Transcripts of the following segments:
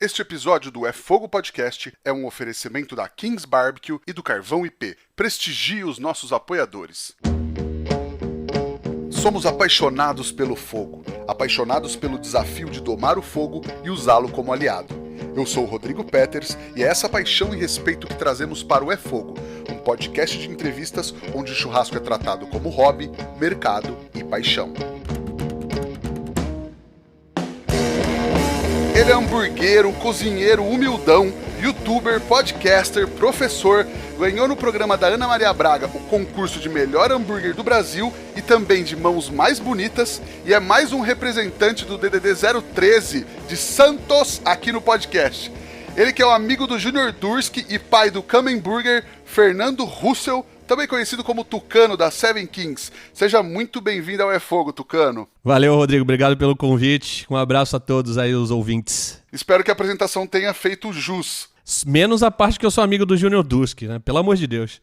Este episódio do É Fogo Podcast é um oferecimento da Kings Barbecue e do Carvão IP. Prestigie os nossos apoiadores. Somos apaixonados pelo fogo, apaixonados pelo desafio de domar o fogo e usá-lo como aliado. Eu sou o Rodrigo Peters e é essa paixão e respeito que trazemos para o É Fogo, um podcast de entrevistas onde o churrasco é tratado como hobby, mercado e paixão. Ele é hamburguero, cozinheiro, humildão, youtuber, podcaster, professor, ganhou no programa da Ana Maria Braga o concurso de melhor hambúrguer do Brasil e também de mãos mais bonitas, e é mais um representante do DDD 013 de Santos aqui no podcast. Ele que é o amigo do Junior Durski e pai do Kamen Burger, Fernando Russell, também conhecido como Tucano da Seven Kings. Seja muito bem-vindo ao É Fogo, Tucano. Valeu, Rodrigo. Obrigado pelo convite. Um abraço a todos aí, os ouvintes. Espero que a apresentação tenha feito jus. Menos a parte que eu sou amigo do Junior Durski, né? Pelo amor de Deus.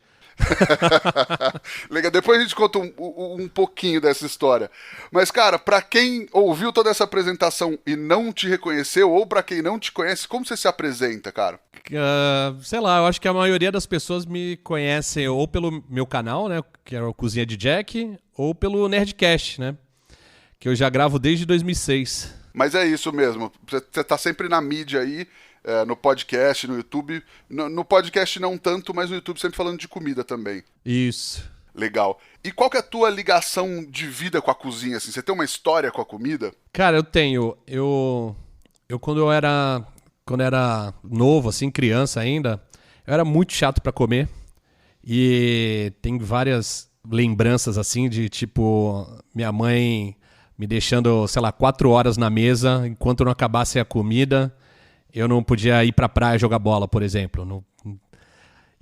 Legal, depois a gente conta um pouquinho dessa história. Mas, cara, pra quem ouviu toda essa apresentação e não te reconheceu, ou pra quem não te conhece, como você se apresenta, cara? Sei lá, eu acho que a maioria das pessoas me conhecem ou pelo meu canal, né? Que é o Cozinha de Jack, ou pelo Nerdcast, né? Que eu já gravo desde 2006. Mas é isso mesmo, você tá sempre na mídia aí, no podcast, no YouTube. No podcast não tanto, mas no YouTube sempre falando de comida também. Isso. Legal. E qual que é a tua ligação de vida com a cozinha, assim? Você tem uma história com a comida? Cara, eu tenho. Eu quando era novo, assim, criança ainda, eu era muito chato pra comer. E tem várias lembranças, assim, de tipo, minha mãe me deixando, sei lá, 4 horas na mesa, enquanto não acabasse a comida, eu não podia ir pra praia jogar bola, por exemplo.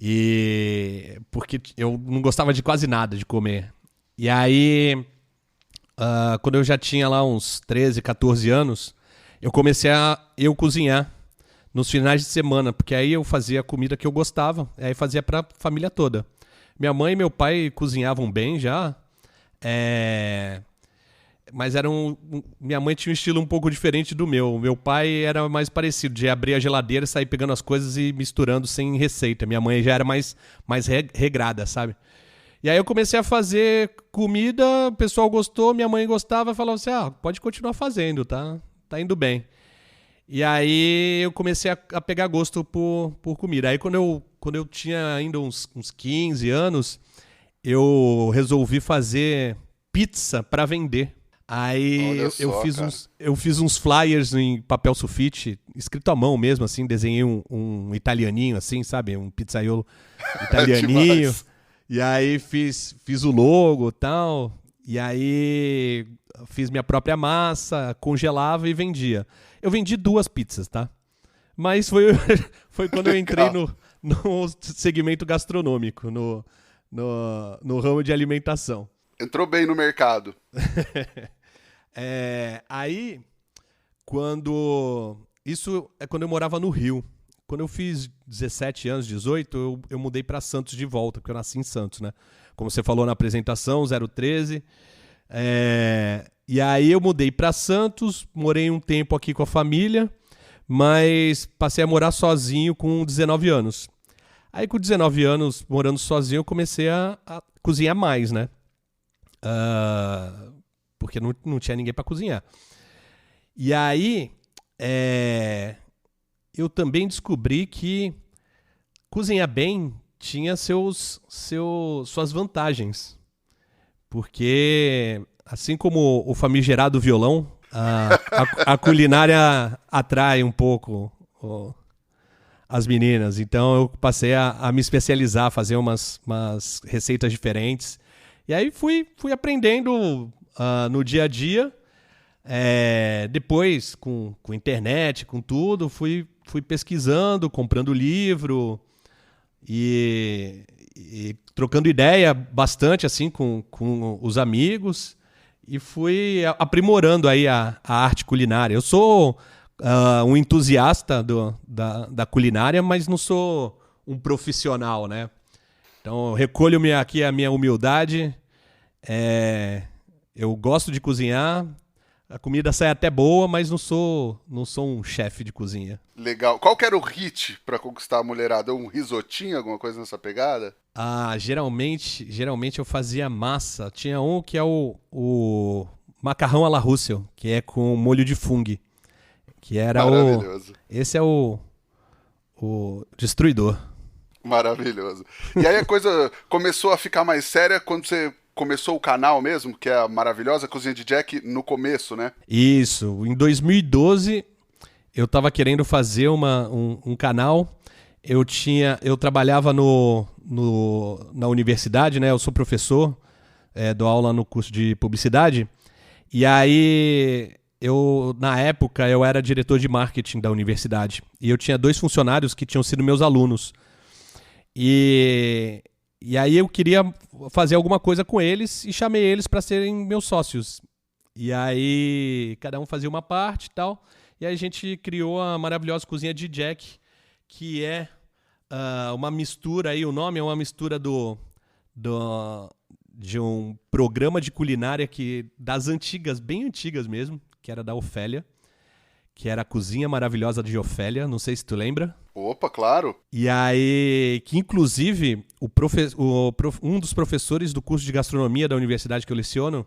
E porque eu não gostava de quase nada de comer. E aí, quando eu já tinha lá uns 13, 14 anos, eu comecei a cozinhar nos finais de semana, porque aí eu fazia a comida que eu gostava, aí fazia pra família toda. Minha mãe e meu pai cozinhavam bem já, mas minha mãe tinha um estilo um pouco diferente do meu. Meu pai era mais parecido, de abrir a geladeira, sair pegando as coisas e misturando sem receita. Minha mãe já era mais regrada, sabe? E aí eu comecei a fazer comida, o pessoal gostou, minha mãe gostava, falou assim, pode continuar fazendo, tá indo bem. E aí eu comecei a pegar gosto por comida. Aí quando eu tinha ainda uns 15 anos, eu resolvi fazer pizza para vender. Aí eu fiz uns flyers em papel sulfite, escrito à mão mesmo, assim, desenhei um italianinho, assim, sabe? Um pizzaiolo italianinho. E aí fiz o logo e tal. E aí fiz minha própria massa, congelava e vendia. Eu vendi 2 pizzas, tá? Mas foi quando eu entrei no segmento gastronômico, no ramo de alimentação. Entrou bem no mercado. Aí, isso é quando eu morava no Rio. Quando eu fiz 17 anos, 18, eu mudei para Santos de volta, porque eu nasci em Santos, né? Como você falou na apresentação, 013. E aí eu mudei para Santos, morei um tempo aqui com a família, mas passei a morar sozinho com 19 anos. Aí com 19 anos, morando sozinho, eu comecei a cozinhar mais, né? Porque não tinha ninguém para cozinhar. E aí, eu também descobri que cozinhar bem tinha suas vantagens. Porque, assim como o famigerado violão, a culinária atrai um pouco as meninas. Então eu passei a me especializar, a fazer umas receitas diferentes. E aí fui aprendendo no dia a dia. Depois, com internet, com tudo, fui pesquisando, comprando livro e trocando ideia bastante assim com os amigos e fui aprimorando aí a arte culinária. Eu sou um entusiasta da culinária, mas não sou um profissional, né? Então, recolho aqui a minha humildade. Eu gosto de cozinhar, A comida sai até boa, mas não sou um chefe de cozinha. Legal. Qual que era o hit pra conquistar a mulherada? Um risotinho, alguma coisa nessa pegada? Geralmente eu fazia massa. Tinha um que é o macarrão à la Russell, que é com molho de fungo. Que era Maravilhoso. Esse é o destruidor. Maravilhoso. E aí a coisa começou a ficar mais séria quando você começou o canal mesmo, que é a maravilhosa Cozinha de Jack, no começo, né? Isso. Em 2012, eu tava querendo fazer um canal. Eu trabalhava na universidade, né? Eu sou professor, dou aula no curso de publicidade. E aí, na época, eu era diretor de marketing da universidade. E eu tinha 2 funcionários que tinham sido meus alunos. E aí eu queria fazer alguma coisa com eles e chamei eles para serem meus sócios. E aí cada um fazia uma parte e tal. E aí a gente criou a maravilhosa Cozinha de Jack, que é uma mistura aí, o nome é uma mistura de um programa de culinária das antigas, bem antigas mesmo, que era da Ofélia, que era a Cozinha Maravilhosa de Ofélia, não sei se tu lembra. Opa, claro. E aí, que inclusive, um dos professores do curso de gastronomia da universidade que eu leciono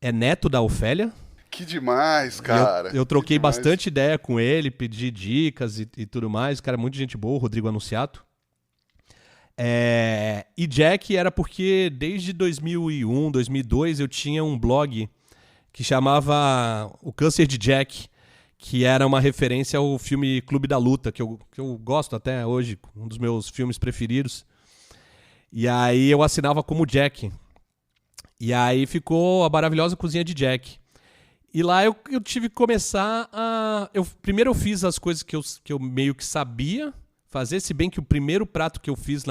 é neto da Ofélia. Que demais, cara. Eu troquei bastante ideia com ele, pedi dicas e tudo mais. O cara é muito gente boa, o Rodrigo Anunciato. E Jack era porque desde 2001, 2002 eu tinha um blog que chamava O Câncer de Jack, que era uma referência ao filme Clube da Luta, que eu gosto até hoje, um dos meus filmes preferidos. E aí eu assinava como Jack. E aí ficou a maravilhosa Cozinha de Jack. E lá eu tive que começar a... Primeiro eu fiz as coisas que eu meio que sabia fazer, se bem que o primeiro prato que eu fiz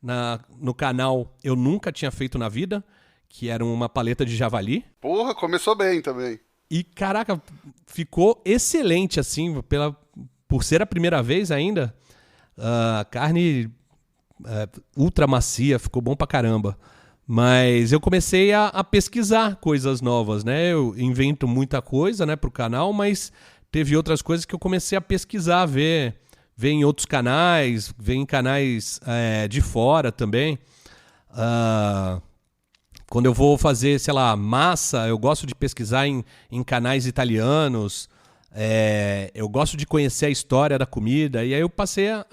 no canal eu nunca tinha feito na vida, que era uma paleta de javali. Porra, começou bem também. E, caraca, ficou excelente, assim, por ser a primeira vez ainda. Carne ultra macia, ficou bom pra caramba. Mas eu comecei a pesquisar coisas novas, né? Eu invento muita coisa, né, pro canal, mas teve outras coisas que eu comecei a pesquisar, ver em outros canais, ver em canais de fora também. Quando eu vou fazer, sei lá, massa, eu gosto de pesquisar em canais italianos, eu gosto de conhecer a história da comida, e aí eu passei a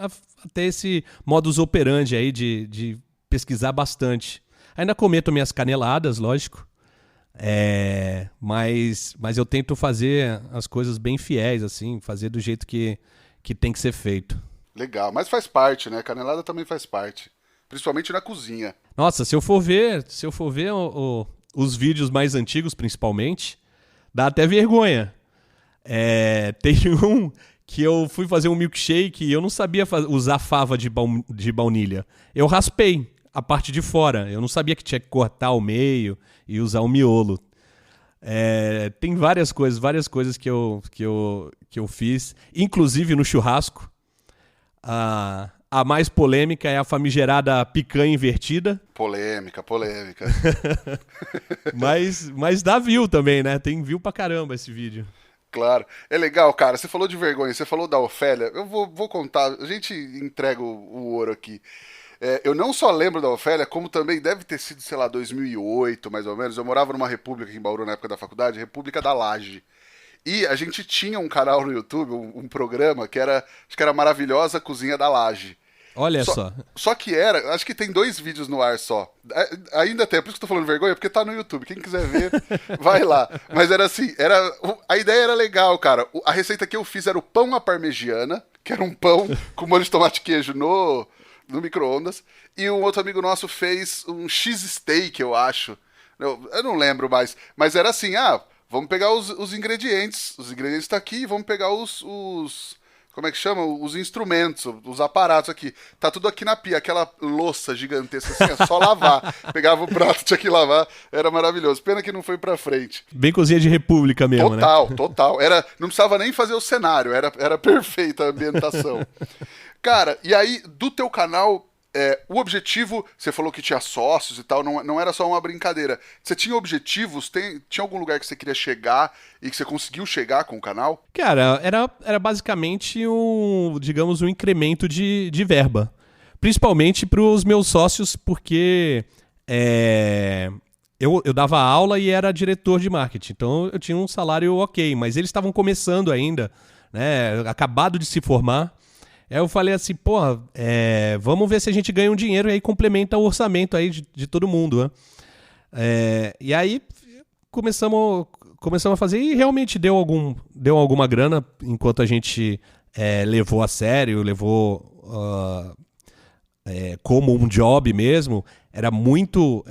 ter esse modus operandi aí de pesquisar bastante. Ainda cometo minhas caneladas, lógico, mas eu tento fazer as coisas bem fiéis, assim, fazer do jeito que tem que ser feito. Legal, mas faz parte, né? Canelada também faz parte. Principalmente na cozinha. Nossa, se eu for ver os vídeos mais antigos, principalmente, dá até vergonha. Tem um que eu fui fazer um milkshake e eu não sabia usar fava de baunilha. Eu raspei a parte de fora. Eu não sabia que tinha que cortar o meio e usar o miolo. Tem várias coisas que eu fiz, inclusive no churrasco. A mais polêmica é a famigerada picanha invertida. Polêmica. mas dá view também, né? Tem view pra caramba esse vídeo. Claro. É legal, cara. Você falou de vergonha, você falou da Ofélia. Eu vou contar. A gente entrega o ouro aqui. Eu não só lembro da Ofélia, como também deve ter sido, sei lá, 2008, mais ou menos. Eu morava numa república aqui em Bauru na época da faculdade, República da Laje. E a gente tinha um canal no YouTube, um programa, que acho que era Maravilhosa Cozinha da Laje. Olha só. Só que acho que tem 2 vídeos no ar só. Ainda tem, por isso que eu tô falando vergonha, porque tá no YouTube. Quem quiser ver, vai lá. Mas era assim, a ideia era legal, cara. A receita que eu fiz era o pão à parmegiana, que era um pão com molho de tomate e queijo no micro-ondas. E um outro amigo nosso fez um cheese-steak, eu acho. Eu não lembro mais. Mas era assim, vamos pegar os ingredientes. Os ingredientes tá aqui, vamos pegar os como é que chama? Os instrumentos, os aparatos aqui. Tá tudo aqui na pia, aquela louça gigantesca assim, é só lavar. Pegava o prato, tinha que lavar, era maravilhoso. Pena que não foi pra frente. Bem cozinha de república mesmo, total, né? Total. Não precisava nem fazer o cenário, era perfeita a ambientação. Cara, e aí, do teu canal, O objetivo, você falou que tinha sócios e tal, não era só uma brincadeira. Você tinha objetivos? Tinha algum lugar que você queria chegar e que você conseguiu chegar com o canal? Cara, era basicamente digamos, um incremento de verba. Principalmente para os meus sócios, porque eu dava aula e era diretor de marketing. Então eu tinha um salário ok, mas eles estavam começando ainda, né? Acabado de se formar. Aí eu falei assim, porra, vamos ver se a gente ganha um dinheiro e aí complementa o orçamento aí de todo mundo, né? E aí começamos a fazer e realmente deu alguma grana enquanto a gente levou a sério, levou como um job mesmo. Era muito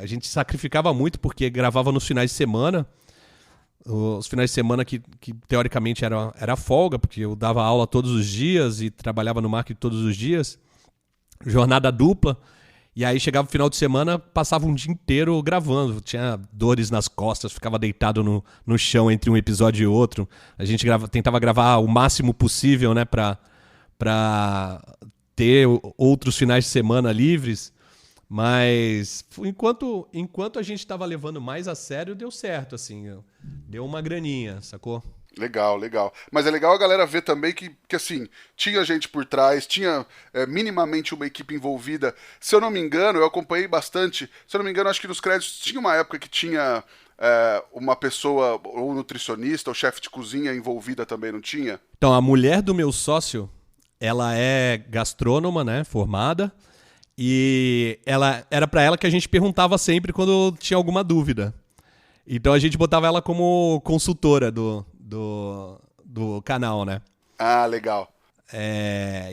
a gente sacrificava muito porque gravava nos finais de semana. Os finais de semana que teoricamente era folga, porque eu dava aula todos os dias e trabalhava no marketing todos os dias, jornada dupla, e aí chegava o final de semana, passava um dia inteiro gravando, tinha dores nas costas, ficava deitado no chão entre um episódio e outro. A gente tentava gravar o máximo possível, né, pra ter outros finais de semana livres. Mas enquanto a gente estava levando mais a sério, deu certo, assim. Deu uma graninha, sacou? Legal. Mas é legal a galera ver também que assim, tinha gente por trás, tinha minimamente uma equipe envolvida. Se eu não me engano, eu acompanhei bastante. Se eu não me engano, acho que nos créditos tinha uma época que tinha uma pessoa, ou nutricionista, ou chefe de cozinha envolvida também, não tinha? Então, a mulher do meu sócio, ela é gastrônoma, né, formada. E era pra ela que a gente perguntava sempre quando tinha alguma dúvida. Então a gente botava ela como consultora do canal, né? Ah, legal.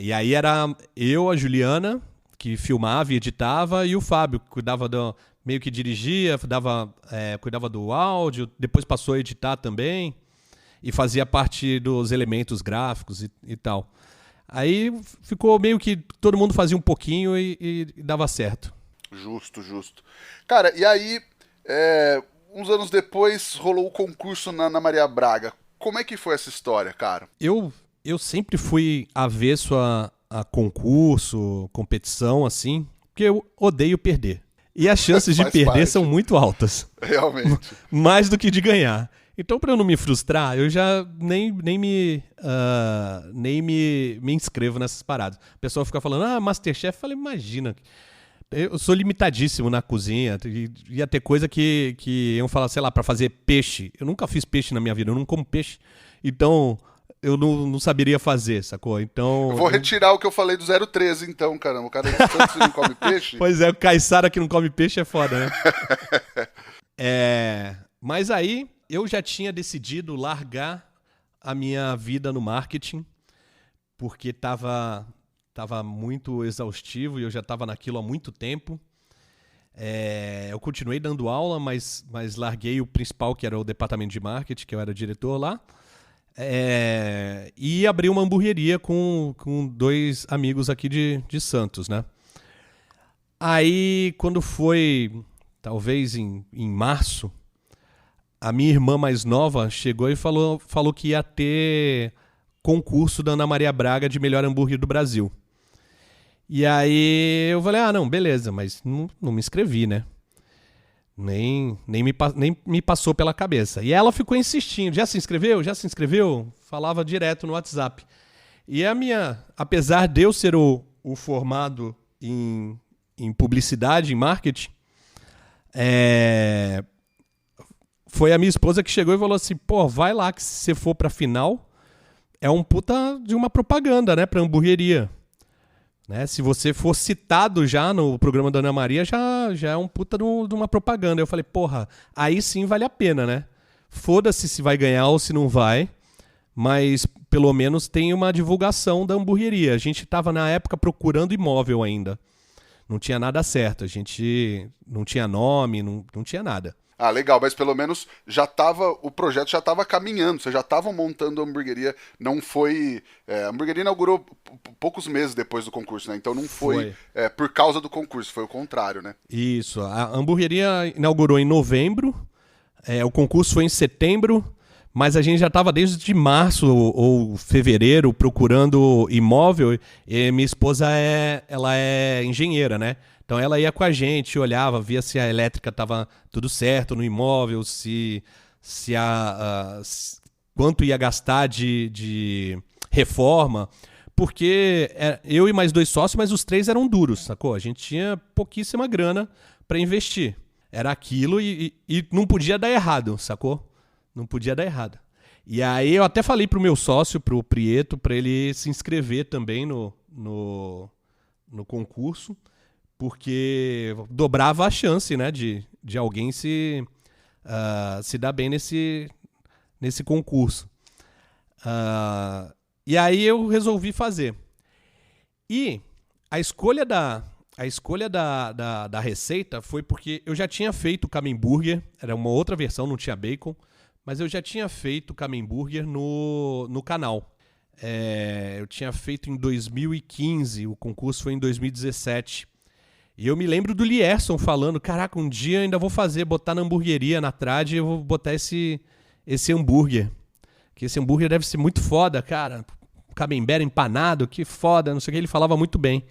E aí era eu, a Juliana, que filmava e editava, e o Fábio, que cuidava meio que dirigia, cuidava do áudio, depois passou a editar também, e fazia parte dos elementos gráficos e tal. Aí ficou meio que todo mundo fazia um pouquinho e dava certo. Justo. Cara, e aí, uns anos depois, rolou o concurso na Ana Maria Braga. Como é que foi essa história, cara? Eu sempre fui avesso a concurso, competição, assim, porque eu odeio perder. E as chances de perder são muito altas. Realmente. Mais do que de ganhar. Então, para eu não me frustrar, eu já nem me inscrevo nessas paradas. O pessoal fica falando, Masterchef. Eu falei, imagina, eu sou limitadíssimo na cozinha. Ia ter coisa que iam falar, sei lá, para fazer peixe. Eu nunca fiz peixe na minha vida, eu não como peixe. Então, eu não saberia fazer, sacou? Então... Eu vou retirar o que eu falei do 013, então, caramba. O cara de Santos não come peixe? Pois é, o caiçara que não come peixe é foda, né? Mas aí... eu já tinha decidido largar a minha vida no marketing, porque estava muito exaustivo e eu já estava naquilo há muito tempo. Eu continuei dando aula, mas larguei o principal, que era o departamento de marketing, que eu era diretor lá, e abri uma hamburgueria com 2 amigos aqui de Santos, né? Aí, quando foi, talvez em março, a minha irmã mais nova chegou e falou que ia ter concurso da Ana Maria Braga de melhor hambúrguer do Brasil. E aí eu falei, não, beleza, mas não me inscrevi, né? Nem me passou pela cabeça. E ela ficou insistindo, já se inscreveu? Já se inscreveu? Falava direto no WhatsApp. E apesar de eu ser o formado em publicidade, em marketing, foi a minha esposa que chegou e falou assim, pô, vai lá que se você for pra final, é um puta de uma propaganda, né, pra hamburgueria. Né? Se você for citado já no programa da Ana Maria, já é um puta de uma propaganda. Eu falei, porra, aí sim vale a pena, né? Foda-se se vai ganhar ou se não vai, mas pelo menos tem uma divulgação da hamburgueria. A gente tava na época procurando imóvel ainda. Não tinha nada certo, a gente não tinha nome, não tinha nada. Ah, legal, mas pelo menos o projeto já estava caminhando, vocês já estavam montando a hamburgueria, não foi... a hamburgueria inaugurou poucos meses depois do concurso, né? Então não foi por causa do concurso, foi o contrário, né? Isso, a hamburgueria inaugurou em novembro, o concurso foi em setembro, mas a gente já estava desde março ou fevereiro procurando imóvel, e minha esposa ela é engenheira, né? Então ela ia com a gente, olhava, via se a elétrica estava tudo certo no imóvel, quanto ia gastar de reforma, porque eu e mais 2 sócios, mas os 3 eram duros, sacou? A gente tinha pouquíssima grana para investir. Era aquilo e não podia dar errado, sacou? Não podia dar errado. E aí eu até falei pro meu sócio, pro Prieto, para ele se inscrever também no concurso, porque dobrava a chance, né, de alguém se dar bem nesse concurso. E aí eu resolvi fazer. E a escolha da receita foi porque eu já tinha feito o Camemburger, era uma outra versão, não tinha bacon, mas eu já tinha feito o Camemburger no canal. Eu tinha feito em 2015, o concurso foi em 2017. E eu me lembro do Lierson falando, caraca, um dia eu ainda vou botar na hamburgueria, na trade, eu vou botar esse hambúrguer. Que esse hambúrguer deve ser muito foda, cara. Camembert empanado, que foda, não sei o que, ele falava muito bem.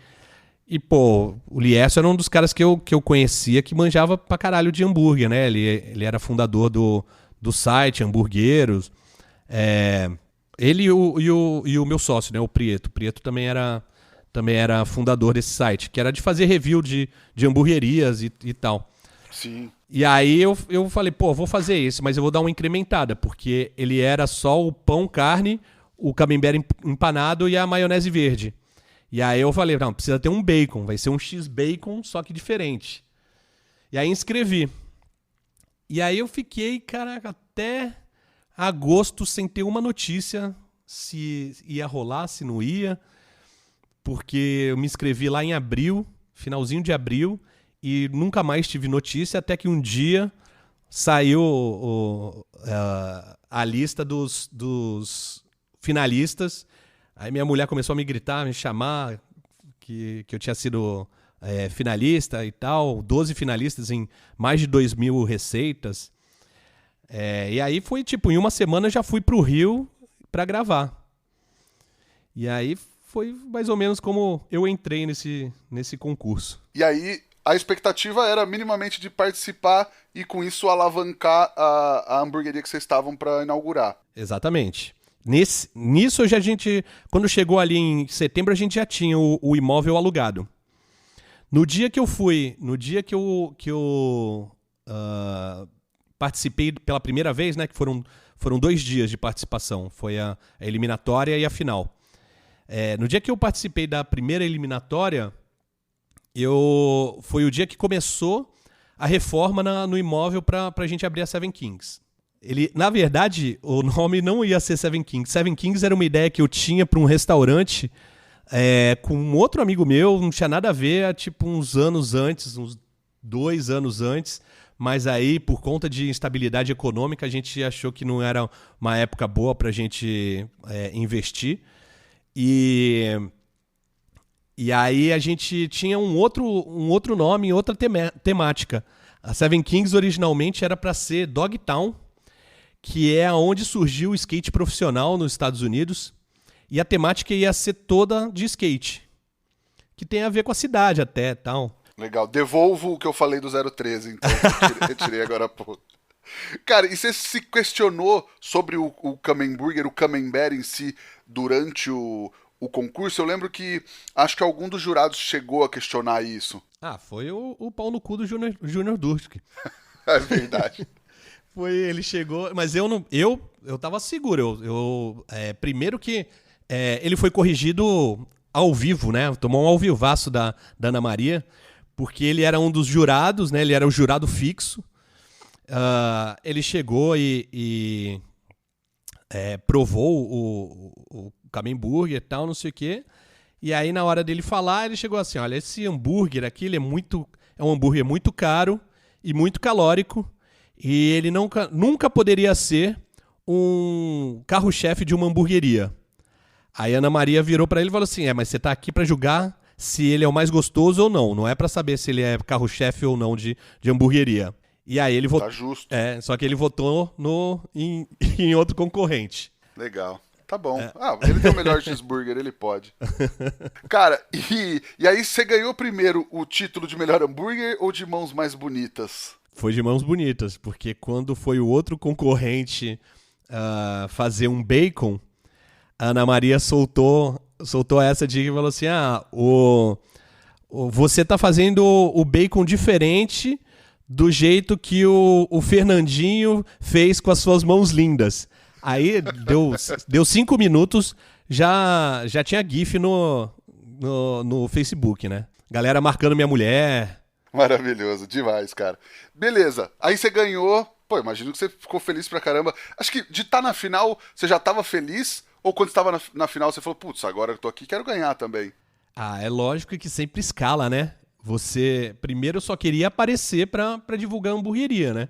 E, pô, o Lierson era um dos caras que eu conhecia que manjava pra caralho de hambúrguer, né? Ele era fundador do site Hamburgueros. Ele e o meu sócio, né? O Prieto. O Prieto também era fundador desse site, que era de fazer review de hamburguerias e tal. Sim. E aí eu falei, pô, vou fazer esse, mas eu vou dar uma incrementada, porque ele era só o pão, carne, o camembert empanado e a maionese verde. E aí eu falei, não, precisa ter um bacon, vai ser um X-bacon, só que diferente. E aí inscrevi. E aí eu fiquei, caraca, até agosto sem ter uma notícia se ia rolar, se não ia, porque eu me inscrevi lá em abril, finalzinho de abril, e nunca mais tive notícia, até que um dia saiu a lista dos finalistas. Aí minha mulher começou a me gritar, me chamar, que eu tinha sido finalista e tal, 12 finalistas em mais de 2.000 receitas. E aí foi tipo, em uma semana eu já fui pro Rio para gravar. E aí foi mais ou menos como eu entrei nesse concurso. E aí a expectativa era minimamente de participar e com isso alavancar a hamburgueria que vocês estavam para inaugurar. Exatamente. Nisso a gente, quando chegou ali em setembro, a gente já tinha o imóvel alugado. No dia que eu participei pela primeira vez, né, que foram 2 dias de participação, foi a eliminatória e a final. No dia que eu participei da primeira eliminatória, foi o dia que começou a reforma no imóvel para a gente abrir a Seven Kings. Na verdade, o nome não ia ser Seven Kings. Seven Kings era uma ideia que eu tinha para um restaurante com um outro amigo meu, não tinha nada a ver, tipo uns 2 anos antes, mas aí, por conta de instabilidade econômica, a gente achou que não era uma época boa para a gente investir. E aí a gente tinha um outro nome, outra temática. A Seven Kings originalmente era para ser Dogtown, que é onde surgiu o skate profissional nos Estados Unidos, e a temática ia ser toda de skate, que tem a ver com a cidade até e tal. Legal, devolvo o que eu falei do 013, então, eu tirei agora há pouco. Cara, e você se questionou sobre o Camemburger, o Camembert em si, durante o concurso? Eu lembro que acho que algum dos jurados chegou a questionar isso. Foi o pau no cu do Junior Dursk. É verdade. Ele chegou, mas eu tava seguro. Primeiro que ele foi corrigido ao vivo, né? Tomou um ao vivaço da Ana Maria, porque ele era um dos jurados, né? Ele era o jurado fixo. Ele chegou e provou o Camemburger e tal, não sei o quê. E aí, na hora dele falar, ele chegou assim, olha, esse hambúrguer aqui, ele é um hambúrguer muito caro e muito calórico, e ele nunca poderia ser um carro-chefe de uma hamburgueria. Aí a Ana Maria virou pra ele e falou assim, mas você tá aqui pra julgar se ele é o mais gostoso ou não. Não é pra saber se ele é carro-chefe ou não de hamburgueria. E aí ele votou. Tá justo. Só que ele votou em outro concorrente. Legal. Tá bom. Ele tem o melhor cheeseburger, ele pode. Cara, e aí você ganhou primeiro o título de melhor hambúrguer ou de mãos mais bonitas? Foi de mãos bonitas, porque quando foi o outro concorrente fazer um bacon, a Ana Maria soltou essa dica e falou assim, você tá fazendo o bacon diferente do jeito que o Fernandinho fez com as suas mãos lindas. Aí deu 5 minutos, já tinha GIF no Facebook, né? Galera marcando minha mulher. Maravilhoso, demais, cara. Beleza, aí você ganhou. Pô, imagino que você ficou feliz pra caramba. Acho que de estar na final, você já tava feliz? Ou quando você tava na final, você falou, putz, agora eu tô aqui, quero ganhar também? É lógico que sempre escala, né? Você primeiro só queria aparecer pra divulgar a hamburgueria, né?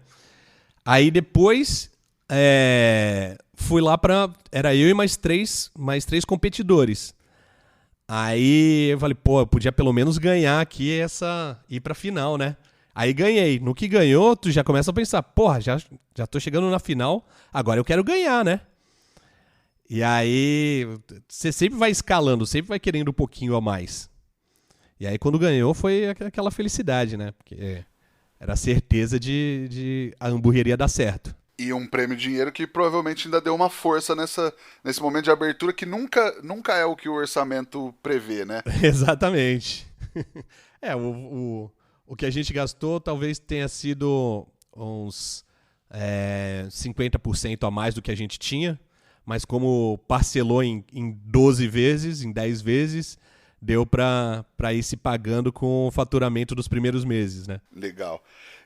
Aí depois fui lá era eu e mais três competidores. Aí eu falei, pô, eu podia pelo menos ganhar aqui ir pra final, né? Aí ganhei. No que ganhou, tu já começa a pensar, porra, já tô chegando na final, agora eu quero ganhar, né? E aí você sempre vai escalando, sempre vai querendo um pouquinho a mais. E aí quando ganhou foi aquela felicidade, né? Porque era a certeza de a hamburgueria dar certo. E um prêmio de dinheiro que provavelmente ainda deu uma força nesse momento de abertura que nunca é o que o orçamento prevê, né? Exatamente. O que a gente gastou talvez tenha sido uns 50% a mais do que a gente tinha, mas como parcelou em 12 vezes, em 10 vezes, deu para ir se pagando com o faturamento dos primeiros meses, né? Legal.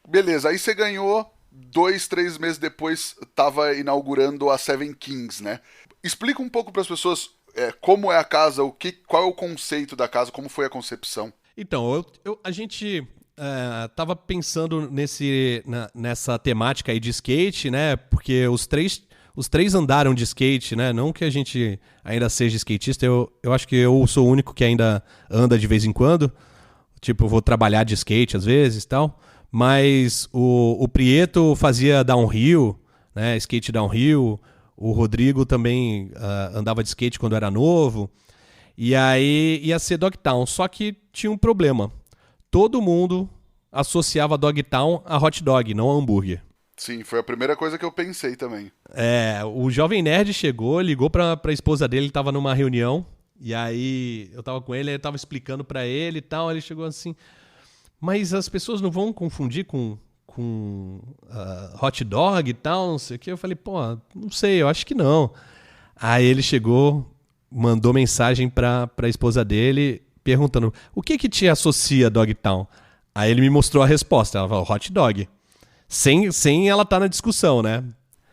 Beleza, aí você ganhou... 2, 3 meses depois estava inaugurando a Seven Kings, né? Explica um pouco para as pessoas como é a casa, qual é o conceito da casa, como foi a concepção. Então, a gente estava pensando nessa temática aí de skate, né? Porque os três andaram de skate, né? Não que a gente ainda seja skatista, eu acho que eu sou o único que ainda anda de vez em quando. Tipo, eu vou trabalhar de skate às vezes e tal. Mas o Prieto fazia downhill, né, skate downhill. O Rodrigo também andava de skate quando era novo. E aí ia ser Dogtown. Só que tinha um problema. Todo mundo associava Dogtown a hot dog, não a hambúrguer. Sim, foi a primeira coisa que eu pensei também. O Jovem Nerd chegou, ligou pra esposa dele, ele tava numa reunião. E aí eu tava com ele, eu tava explicando pra ele e tal. Ele chegou assim... Mas as pessoas não vão confundir com hot dog e tal, não sei o que. Eu falei, pô, não sei, eu acho que não. Aí ele chegou, mandou mensagem pra esposa dele, perguntando, o que te associa Dogtown? Aí ele me mostrou a resposta, ela falou, hot dog. Sem ela estar na discussão, né?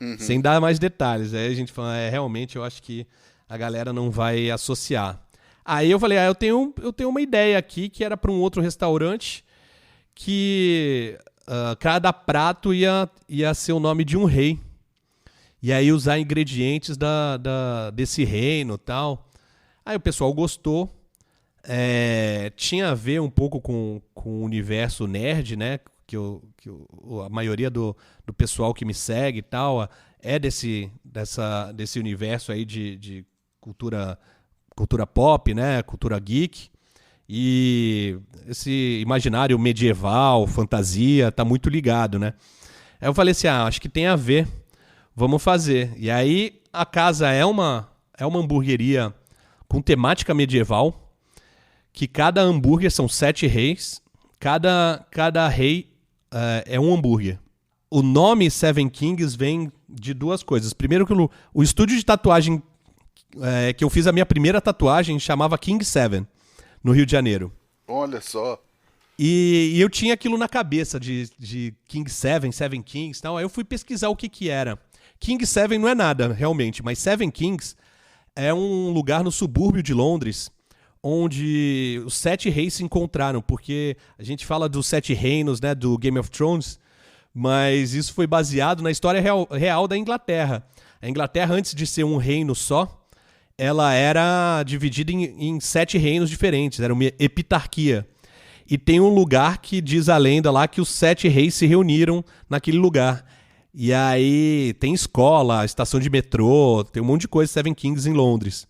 Uhum. Sem dar mais detalhes. Aí a gente falou, realmente eu acho que a galera não vai associar. Aí eu falei, eu tenho uma ideia aqui que era pra um outro restaurante que cada prato ia ser o nome de um rei. E aí usar ingredientes desse reino e tal. Aí o pessoal gostou. Tinha a ver um pouco com o universo nerd, né? Que a maioria do pessoal que me segue e tal é desse universo aí de cultura pop, né? Cultura geek. E esse imaginário medieval, fantasia, tá muito ligado, né? Aí eu falei assim, acho que tem a ver, vamos fazer. E aí a casa é uma hamburgueria com temática medieval, que cada hambúrguer são 7 reis, cada rei é um hambúrguer. O nome Seven Kings vem de duas coisas. Primeiro que o estúdio de tatuagem que eu fiz a minha primeira tatuagem chamava King Seven, no Rio de Janeiro. Olha só. E eu tinha aquilo na cabeça de King Seven, Seven Kings e tal. Aí eu fui pesquisar o que era. King Seven não é nada, realmente, mas Seven Kings é um lugar no subúrbio de Londres onde os 7 reis se encontraram, porque a gente fala dos 7 reinos, né, do Game of Thrones, mas isso foi baseado na história real da Inglaterra. A Inglaterra, antes de ser um reino só, ela era dividida em 7 reinos diferentes, era uma epitarquia. E tem um lugar que diz a lenda lá que os 7 reis se reuniram naquele lugar. E aí tem escola, estação de metrô, tem um monte de coisa Seven Kings em Londres.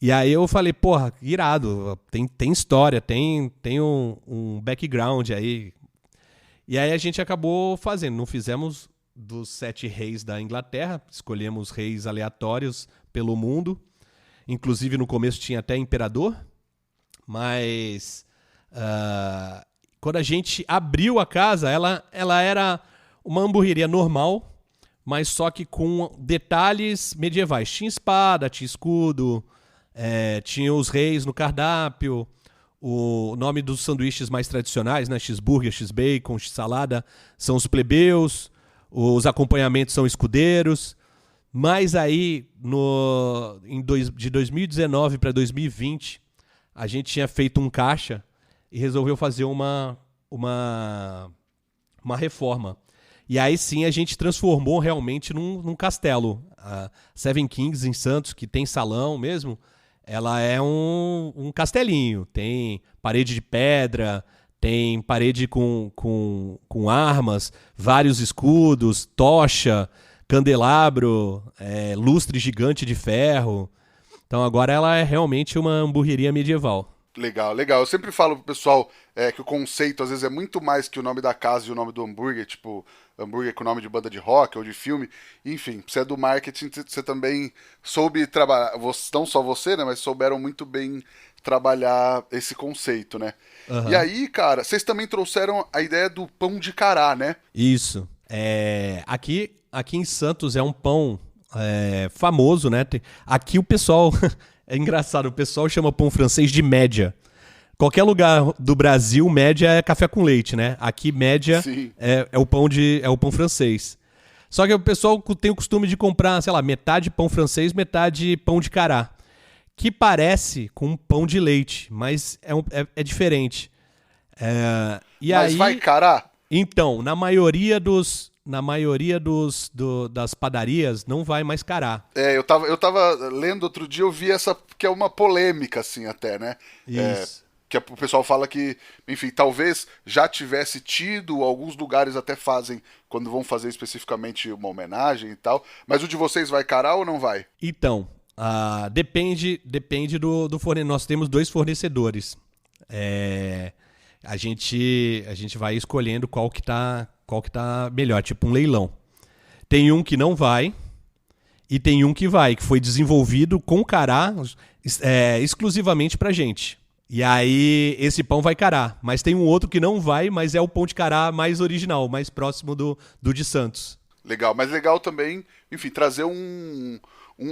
E aí eu falei, porra, irado, tem história, tem um background aí. E aí a gente acabou fazendo, não fizemos dos 7 reis da Inglaterra, escolhemos reis aleatórios pelo mundo. Inclusive no começo tinha até imperador, mas quando a gente abriu a casa, ela era uma hamburgueria normal, mas só que com detalhes medievais. Tinha espada, tinha escudo, tinha os reis no cardápio, o nome dos sanduíches mais tradicionais, né? Cheeseburger, X-Bacon, X-Salada, são os plebeus, os acompanhamentos são escudeiros. Mas aí, de 2019 para 2020, a gente tinha feito um caixa e resolveu fazer uma reforma. E aí sim a gente transformou realmente num castelo. A Seven Kings em Santos, que tem salão mesmo, ela é um castelinho. Tem parede de pedra, tem parede com armas, vários escudos, tocha, candelabro, lustre gigante de ferro. Então agora ela é realmente uma hamburgueria medieval. Legal, legal. Eu sempre falo pro pessoal que o conceito às vezes é muito mais que o nome da casa e o nome do hambúrguer, tipo hambúrguer com nome de banda de rock ou de filme. Enfim, você é do marketing, você também soube trabalhar, não só você, né, mas souberam muito bem trabalhar esse conceito, né? Uhum. E aí, cara, vocês também trouxeram a ideia do pão de cará, né? Isso. Aqui em Santos é um pão famoso, né? Aqui o pessoal... É engraçado, o pessoal chama pão francês de média. Qualquer lugar do Brasil, média é café com leite, né? Aqui, média é o pão francês. Só que o pessoal tem o costume de comprar, sei lá, metade pão francês, metade pão de cará. Que parece com um pão de leite, mas é diferente. Mas vai cará? Então, na maioria das padarias não vai mais cará. Eu tava lendo outro dia, eu vi essa que é uma polêmica, assim, até, né? Isso. Que o pessoal fala que, enfim, talvez já tivesse tido, alguns lugares até fazem, quando vão fazer especificamente uma homenagem e tal, mas o de vocês vai cará ou não vai? Então, depende do fornecedor. Nós temos 2 fornecedores. A gente vai escolhendo qual que tá melhor, tipo um leilão. Tem um que não vai e tem um que vai, que foi desenvolvido com cará exclusivamente pra gente. E aí esse pão vai cará, mas tem um outro que não vai, mas é o pão de cará mais original, mais próximo do de Santos. Legal, mas legal também, enfim, trazer um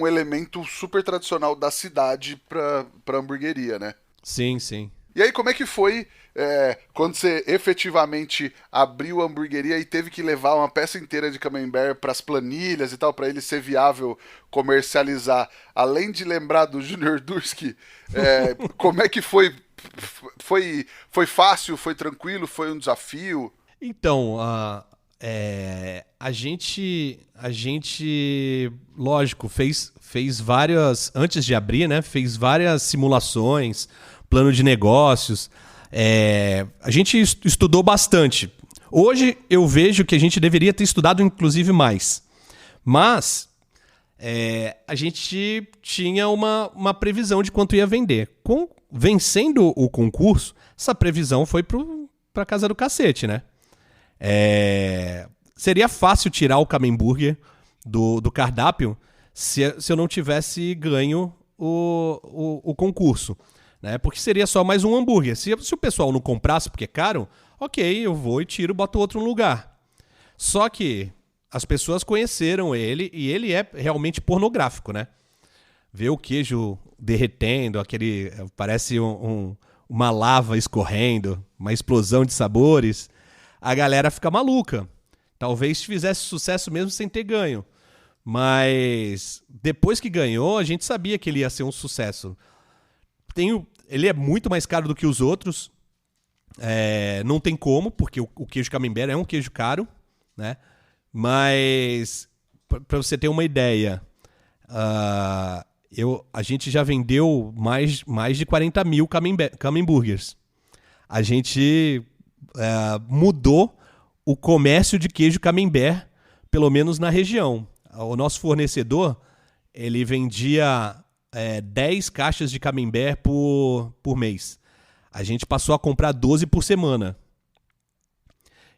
elemento super tradicional da cidade pra hamburgueria, né? Sim, sim. E aí, como é que foi quando você efetivamente abriu a hamburgueria e teve que levar uma peça inteira de camembert para as planilhas e tal, para ele ser viável comercializar? Além de lembrar do Junior Durski, como é que foi? Foi fácil? Foi tranquilo? Foi um desafio? Então, a gente, lógico, fez várias, antes de abrir, né? Fez várias simulações, plano de negócios. A gente estudou bastante. Hoje eu vejo que a gente deveria ter estudado inclusive mais. Mas a gente tinha uma previsão de quanto ia vender. Vencendo o concurso, essa previsão foi pra casa do cacete, né? Seria fácil tirar o Camemburger do cardápio se eu não tivesse ganho o concurso. Né? Porque seria só mais um hambúrguer. Se o pessoal não comprasse porque é caro, ok, eu vou e tiro e boto outro no lugar. Só que as pessoas conheceram ele e ele é realmente pornográfico, né? Ver o queijo derretendo, parece uma lava escorrendo, uma explosão de sabores, a galera fica maluca. Talvez fizesse sucesso mesmo sem ter ganho. Mas depois que ganhou, a gente sabia que ele ia ser um sucesso. Ele é muito mais caro do que os outros. Não tem como, porque o queijo camembert é um queijo caro, né? Mas, para você ter uma ideia, a gente já vendeu mais de 40 mil camemburgers. a gente mudou o comércio de queijo camembert, pelo menos na região. O nosso fornecedor, ele vendia 10 caixas de camembert por mês. A gente passou a comprar 12 por semana.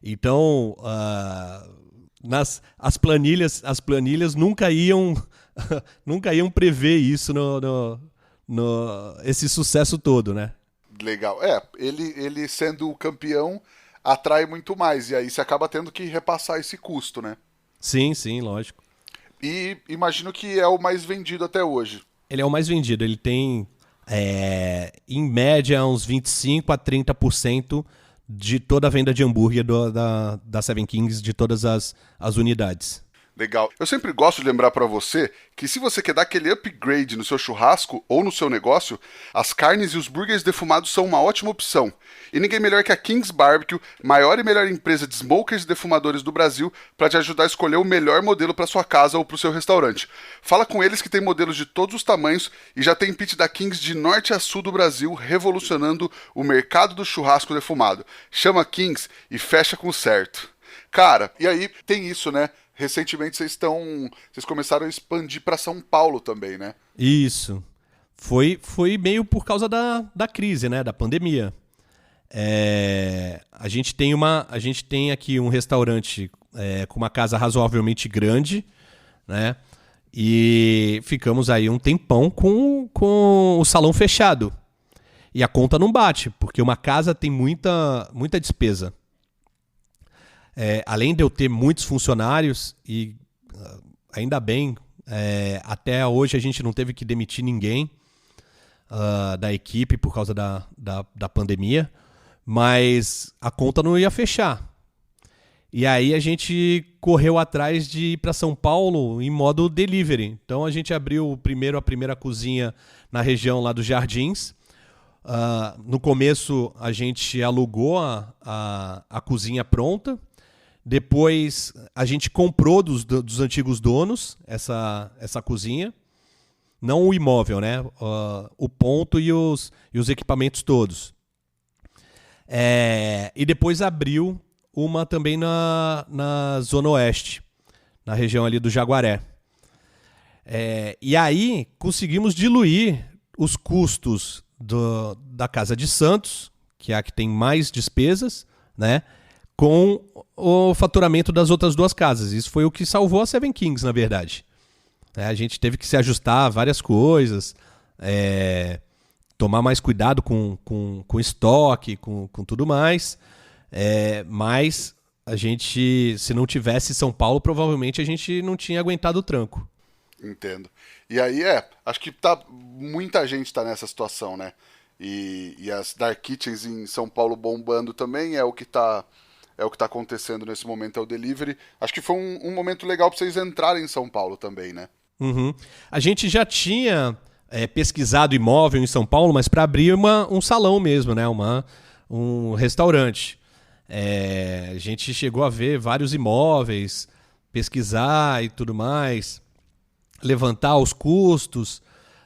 Então, as planilhas nunca iam prever isso, esse sucesso todo, né? Legal. Ele sendo o campeão atrai muito mais, e aí você acaba tendo que repassar esse custo, né? Sim, lógico. E imagino que é o mais vendido até hoje. Ele é o mais vendido, ele tem, em média, uns 25% a 30% de toda a venda de hambúrguer da Seven Kings, de todas as unidades. Legal. Eu sempre gosto de lembrar pra você que se você quer dar aquele upgrade no seu churrasco ou no seu negócio, as carnes e os burgers defumados são uma ótima opção. E ninguém melhor que a Kings Barbecue, maior e melhor empresa de smokers e defumadores do Brasil, para te ajudar a escolher o melhor modelo para sua casa ou para o seu restaurante. Fala com eles que tem modelos de todos os tamanhos e já tem pit da Kings de norte a sul do Brasil, revolucionando o mercado do churrasco defumado. Chama Kings e fecha com o certo. Cara, e aí tem isso, né? Recentemente vocês começaram a expandir para São Paulo também, né? Isso. Foi meio por causa da crise, né? Da pandemia. A gente tem aqui um restaurante com uma casa razoavelmente grande, né? E ficamos aí um tempão com o salão fechado. E a conta não bate, porque uma casa tem muita despesa. Além de eu ter muitos funcionários, e ainda bem, até hoje a gente não teve que demitir ninguém da equipe por causa da pandemia, mas a conta não ia fechar. E aí a gente correu atrás de ir para São Paulo em modo delivery. Então a gente abriu a primeira cozinha na região lá dos Jardins. No começo a gente alugou a cozinha pronta. Depois a gente comprou dos antigos donos essa cozinha. Não o imóvel, né? O ponto e os equipamentos todos. E depois abriu uma também na Zona Oeste, na região ali do Jaguaré. E aí conseguimos diluir os custos da Casa de Santos, que é a que tem mais despesas, né? Com o faturamento das outras duas casas. Isso foi o que salvou a Seven Kings, na verdade. A gente teve que se ajustar a várias coisas, tomar mais cuidado com estoque, com tudo mais. Mas a gente, se não tivesse São Paulo, provavelmente a gente não tinha aguentado o tranco. Entendo. E aí, acho que muita gente tá nessa situação, né? E as Dark Kitchens em São Paulo bombando também é o que tá acontecendo nesse momento, é o delivery. Acho que foi um momento legal para vocês entrarem em São Paulo também, né? Uhum. A gente já tinha pesquisado imóvel em São Paulo, mas para abrir um salão mesmo, né? Um restaurante. A gente chegou a ver vários imóveis, pesquisar e tudo mais, levantar os custos,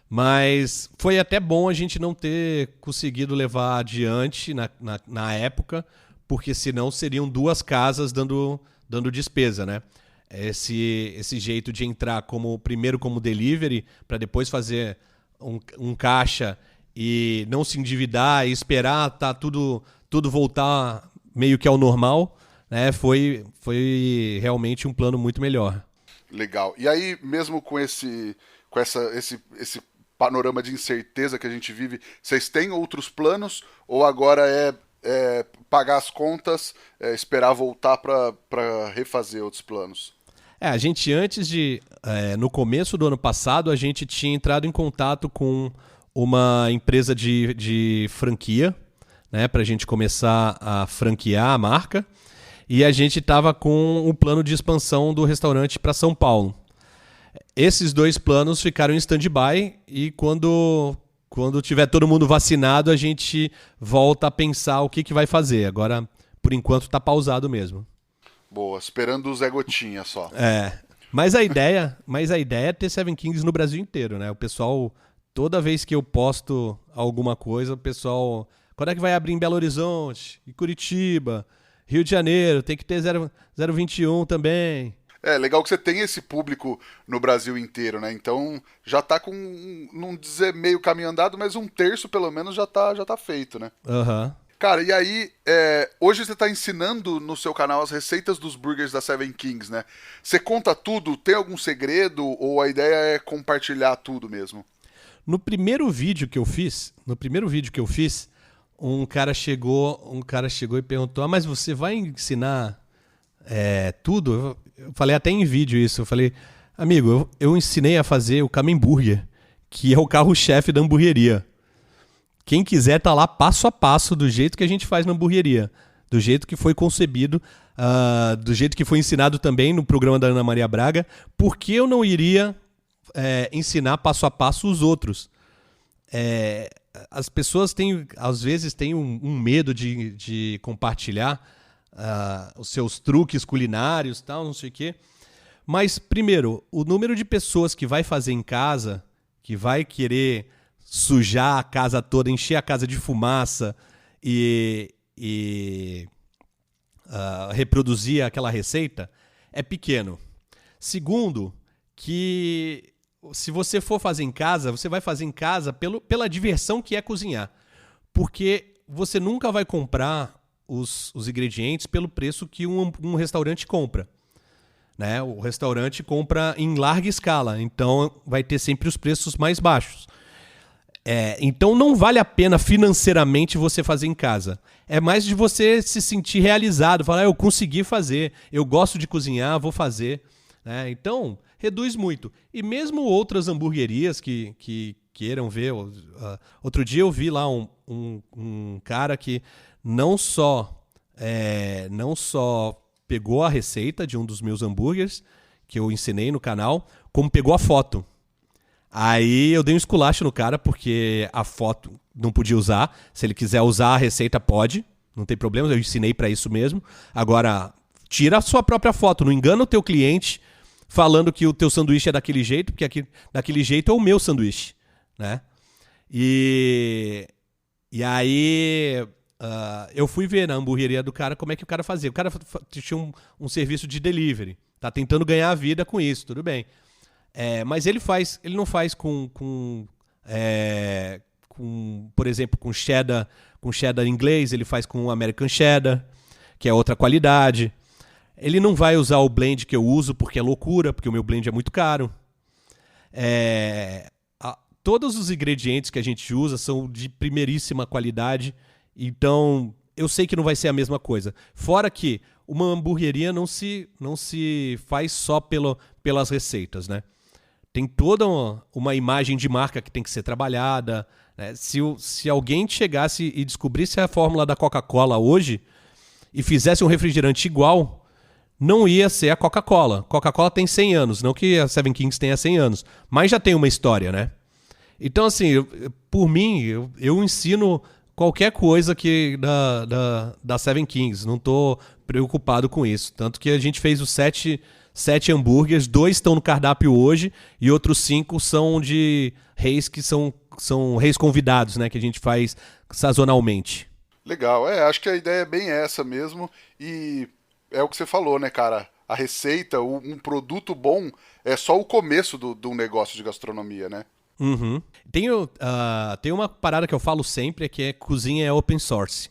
mas foi até bom a gente não ter conseguido levar adiante na época, porque senão seriam duas casas dando despesa, né? Esse jeito de entrar primeiro como delivery, para depois fazer um caixa e não se endividar e esperar tudo voltar meio que ao normal, né? Foi realmente um plano muito melhor. Legal. E aí, mesmo com esse panorama de incerteza que a gente vive, vocês têm outros planos ou agora pagar as contas, esperar voltar para refazer outros planos? A gente no começo do ano passado, a gente tinha entrado em contato com uma empresa de franquia, né, para a gente começar a franquear a marca, e a gente estava com o plano de expansão do restaurante para São Paulo. Esses dois planos ficaram em stand-by e quando tiver todo mundo vacinado, a gente volta a pensar o que vai fazer. Agora, por enquanto, está pausado mesmo. Boa, esperando o Zé Gotinha só. Mas a ideia é ter Seven Kings no Brasil inteiro, né? O pessoal, toda vez que eu posto alguma coisa, o pessoal Quando é que vai abrir em Belo Horizonte, em Curitiba, Rio de Janeiro, tem que ter 021 também. É legal que você tem esse público no Brasil inteiro, né? Então já tá com, não dizer meio caminho andado, mas um terço pelo menos já tá feito, né? Aham. Cara, e aí, hoje você tá ensinando no seu canal as receitas dos burgers da Seven Kings, né? Você conta tudo? Tem algum segredo? Ou a ideia é compartilhar tudo mesmo? No primeiro vídeo que eu fiz, um cara chegou e perguntou: mas você vai ensinar tudo? Eu falei até em vídeo isso. Eu falei: amigo, eu ensinei a fazer o Camemburger, que é o carro-chefe da hamburgueria. Quem quiser tá lá passo a passo, do jeito que a gente faz na hamburgueria. Do jeito que foi concebido, do jeito que foi ensinado também no programa da Ana Maria Braga. Por que eu não iria ensinar passo a passo os outros? As pessoas às vezes têm um medo de compartilhar os seus truques culinários, tal, não sei o quê. Mas, primeiro, o número de pessoas que vai fazer em casa, que vai querer sujar a casa toda, encher a casa de fumaça e reproduzir aquela receita, é pequeno. Segundo, que se você for fazer em casa, você vai fazer em casa pela diversão que é cozinhar. Porque você nunca vai comprar os ingredientes pelo preço que um restaurante compra. Né? O restaurante compra em larga escala, então vai ter sempre os preços mais baixos. Então não vale a pena financeiramente você fazer em casa. É mais de você se sentir realizado, falar: eu consegui fazer, eu gosto de cozinhar, vou fazer. Né? Então, reduz muito. E mesmo outras hamburguerias que queiram ver. Outro dia eu vi lá um cara que não só pegou a receita de um dos meus hambúrgueres, que eu ensinei no canal, como pegou a foto. Aí eu dei um esculacho no cara, porque a foto não podia usar. Se ele quiser usar a receita, pode. Não tem problema, eu ensinei pra isso mesmo. Agora, tira a sua própria foto. Não engana o teu cliente falando que o teu sanduíche é daquele jeito, porque daquele jeito é o meu sanduíche. Né? E aí eu fui ver na hamburgueria do cara como é que o cara fazia. O cara tinha um serviço de delivery. Tá tentando ganhar a vida com isso, tudo bem. Mas ele não faz por exemplo, com cheddar inglês, ele faz com American cheddar, que é outra qualidade. Ele não vai usar o blend que eu uso, porque é loucura, porque o meu blend é muito caro. Todos os ingredientes que a gente usa são de primeiríssima qualidade, então eu sei que não vai ser a mesma coisa. Fora que uma hamburgueria não se faz só pelas receitas, né? Tem toda uma imagem de marca que tem que ser trabalhada. Né? Se alguém chegasse e descobrisse a fórmula da Coca-Cola hoje e fizesse um refrigerante igual, não ia ser a Coca-Cola. Coca-Cola tem 100 anos, não que a Seven Kings tenha 100 anos, mas já tem uma história, né? Então, assim, por mim, eu ensino qualquer coisa da Seven Kings. Não estou preocupado com isso. Tanto que a gente fez os 7 hambúrgueres, 2 estão no cardápio hoje e outros 5 são de reis que são reis convidados, né? Que a gente faz sazonalmente. Legal, acho que a ideia é bem essa mesmo. E é o que você falou, né, cara? A receita, um produto bom é só o começo do negócio de gastronomia, né? Uhum. Tem uma parada que eu falo sempre, que é cozinha é open source.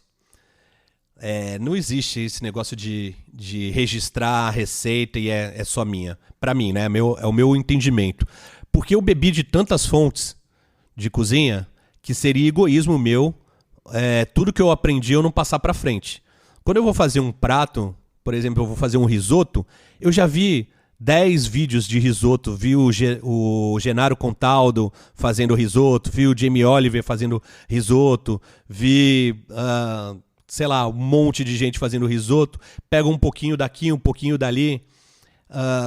Não existe esse negócio de registrar a receita e é só minha. Pra mim, né? É o meu entendimento. Porque eu bebi de tantas fontes de cozinha que seria egoísmo meu tudo que eu aprendi eu não passar pra frente. Quando eu vou fazer um prato, por exemplo, eu vou fazer um risoto, eu já vi 10 vídeos de risoto, vi o Genaro Contaldo fazendo risoto, vi o Jamie Oliver fazendo risoto, vi, sei lá, um monte de gente fazendo risoto, pego um pouquinho daqui, um pouquinho dali,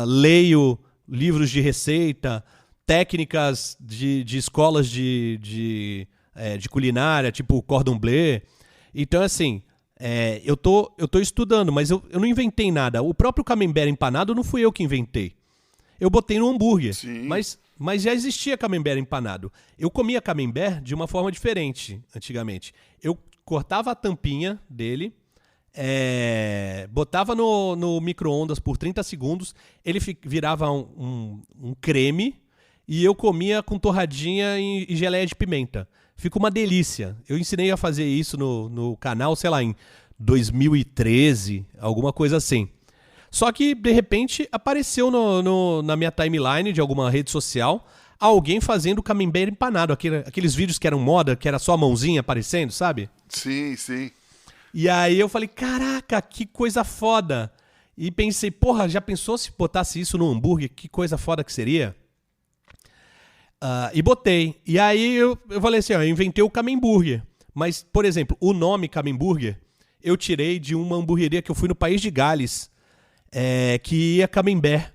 leio livros de receita, técnicas de escolas de culinária, tipo Cordon Bleu. Então, assim, eu tô estudando, mas eu não inventei nada. O próprio camembert empanado não fui eu que inventei. Eu botei no hambúrguer, mas já existia camembert empanado. Eu comia camembert de uma forma diferente antigamente. Eu cortava a tampinha dele, botava no micro-ondas por 30 segundos, ele virava um creme e eu comia com torradinha e geleia de pimenta. Fica uma delícia. Eu ensinei a fazer isso no canal, sei lá, em 2013, alguma coisa assim. Só que, de repente, apareceu na minha timeline de alguma rede social alguém fazendo camembert empanado. Aqueles vídeos que eram moda, que era só a mãozinha aparecendo, sabe? Sim, sim. E aí eu falei, caraca, que coisa foda. E pensei, porra, já pensou se botasse isso no hambúrguer? Que coisa foda que seria? E botei. E aí eu falei assim, eu inventei o camemburger. Mas, por exemplo, o nome camemburger eu tirei de uma hamburgueria que eu fui no País de Gales, que ia camembert,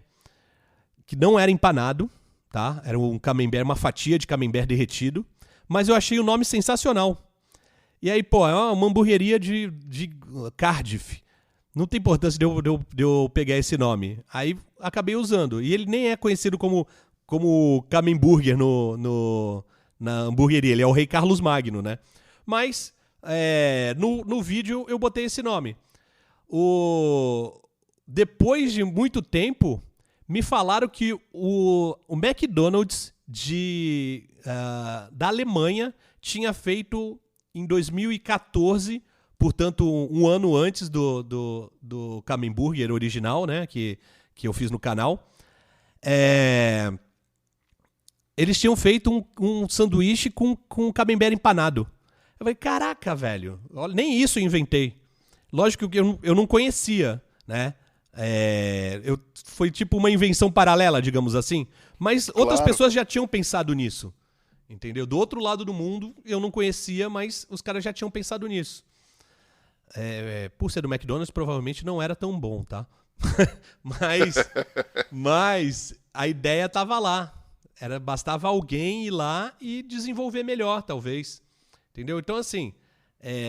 que não era empanado, tá? Era um camembert, uma fatia de camembert derretido, mas eu achei o nome sensacional. E aí, pô, é uma hamburgueria de Cardiff. Não tem importância de eu pegar esse nome. Aí acabei usando. E ele nem é conhecido como camemburger na hamburgueria. Ele é o Rei Carlos Magno, né? Mas no vídeo eu botei esse nome. Depois de muito tempo, me falaram que o McDonald's da Alemanha tinha feito em 2014, portanto um ano antes do camemburger original, né, que eu fiz no canal, eles tinham feito um sanduíche com camembert empanado. Eu falei, caraca, velho, nem isso eu inventei. Lógico que eu não conhecia, né? Foi tipo uma invenção paralela, digamos assim. Mas outras pessoas já tinham pensado nisso. Entendeu? Do outro lado do mundo, eu não conhecia, mas os caras já tinham pensado nisso. Por ser do McDonald's, provavelmente não era tão bom, tá? mas a ideia tava lá. Bastava alguém ir lá e desenvolver melhor, talvez. Entendeu? Então, assim,